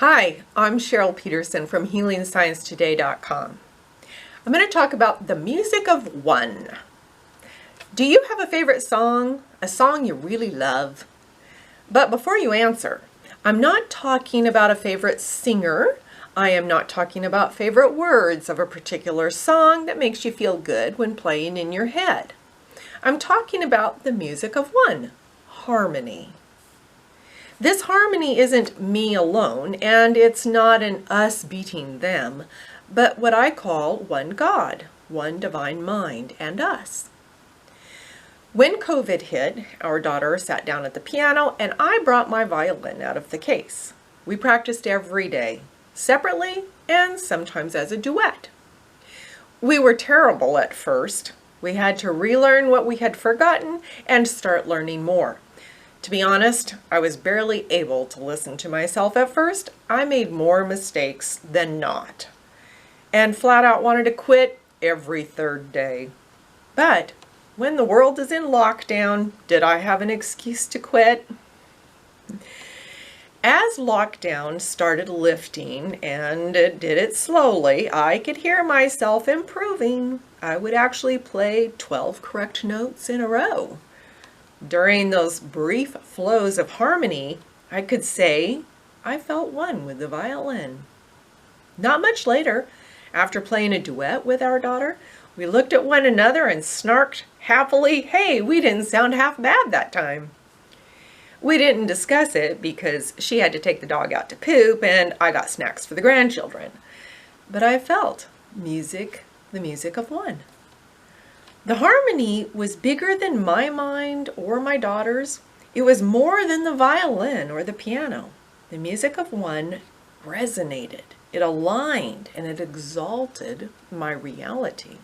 Hi, I'm Cheryl Petersen from HealingScienceToday.com. I'm going to talk about the music of one. Do you have a favorite song? A song you really love? But before you answer, I'm not talking about a favorite singer. I am not talking about favorite words of a particular song that makes you feel good when playing in your head. I'm talking about the music of one, harmony. This harmony isn't me alone, and it's not an us beating them, but what I call one God, one divine mind, and us. When COVID hit, our daughter sat down at the piano, and I brought my violin out of the case. We practiced every day, separately and sometimes as a duet. We were terrible at first. We had to relearn what we had forgotten and start learning more. To be honest, I was barely able to listen to myself at first. I made more mistakes than not, and flat out wanted to quit every third day. But when the world is in lockdown, did I have an excuse to quit? As lockdown started lifting, and it did it slowly, I could hear myself improving. I would actually play 12 correct notes in a row. During those brief flows of harmony, I could say I felt one with the violin. Not much later, after playing a duet with our daughter, we looked at one another and snarked happily, "Hey, we didn't sound half bad that time." We didn't discuss it because she had to take the dog out to poop and I got snacks for the grandchildren. But I felt music, the music of one. The harmony was bigger than my mind or my daughter's. It was more than the violin or the piano. The music of one resonated, it aligned, and it exalted my reality.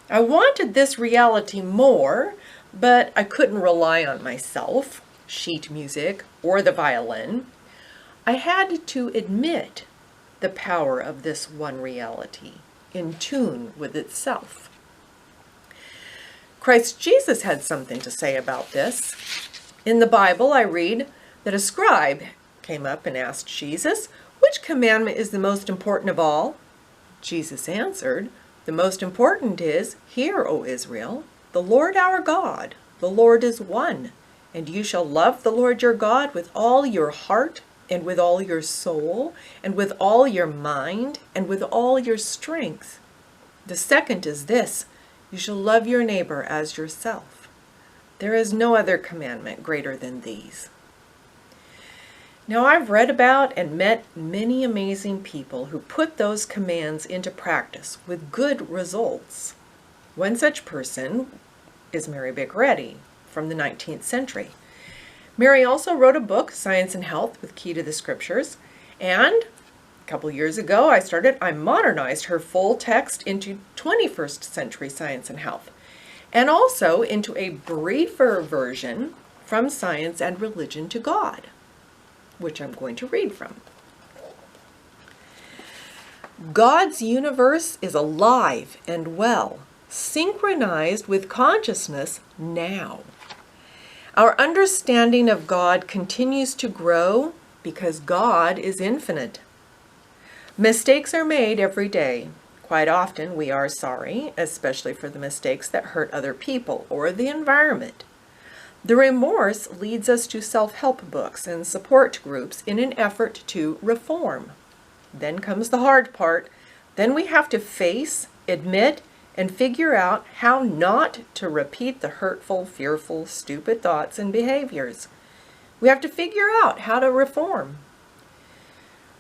I wanted this reality more, but I couldn't rely on myself, sheet music, or the violin. I had to admit the power of this one reality, in tune with itself. Christ Jesus had something to say about this. In the Bible, I read that a scribe came up and asked Jesus, "Which commandment is the most important of all?" Jesus answered, "The most important is, 'Hear, O Israel, the Lord our God, the Lord is one, and you shall love the Lord your God with all your heart, and with all your soul, and with all your mind, and with all your strength. The second is this, you shall love your neighbor as yourself. There is no other commandment greater than these." Now, I've read about and met many amazing people who put those commands into practice with good results. One such person is Mary Reddy from the 19th century. Mary also wrote a book, Science and Health with Key to the Scriptures, and a couple years ago, I modernized her full text into 21st century Science and Health, and also into a briefer version from Science and Religion to God, which I'm going to read from. God's universe is alive and well, synchronized with consciousness now. Our understanding of God continues to grow because God is infinite. Mistakes are made every day. Quite often we are sorry, especially for the mistakes that hurt other people or the environment. The remorse leads us to self-help books and support groups in an effort to reform. Then comes the hard part. Then we have to face, admit, and figure out how not to repeat the hurtful, fearful, stupid thoughts and behaviors. We have to figure out how to reform.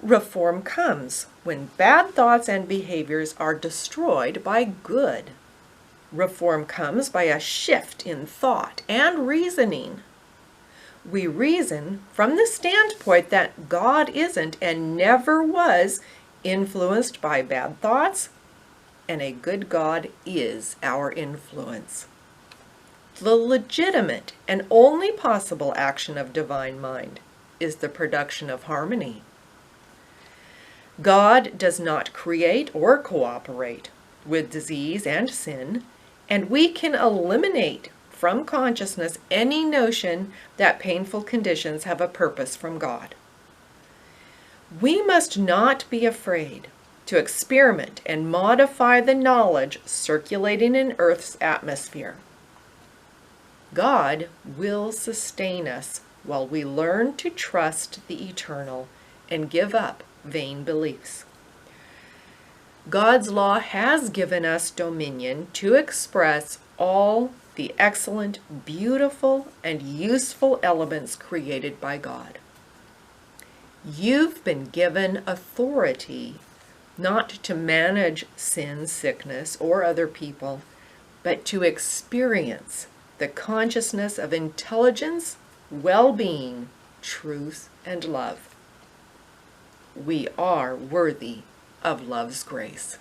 Reform comes when bad thoughts and behaviors are destroyed by good. Reform comes by a shift in thought and reasoning. We reason from the standpoint that God isn't and never was influenced by bad thoughts, and a good God is our influence. The legitimate and only possible action of divine mind is the production of harmony. God does not create or cooperate with disease and sin, and we can eliminate from consciousness any notion that painful conditions have a purpose from God. We must not be afraid to experiment and modify the knowledge circulating in Earth's atmosphere. God will sustain us while we learn to trust the eternal and give up vain beliefs. God's law has given us dominion to express all the excellent, beautiful, and useful elements created by God. You've been given authority not to manage sin, sickness, or other people, but to experience the consciousness of intelligence, well-being, truth, and love. We are worthy of love's grace.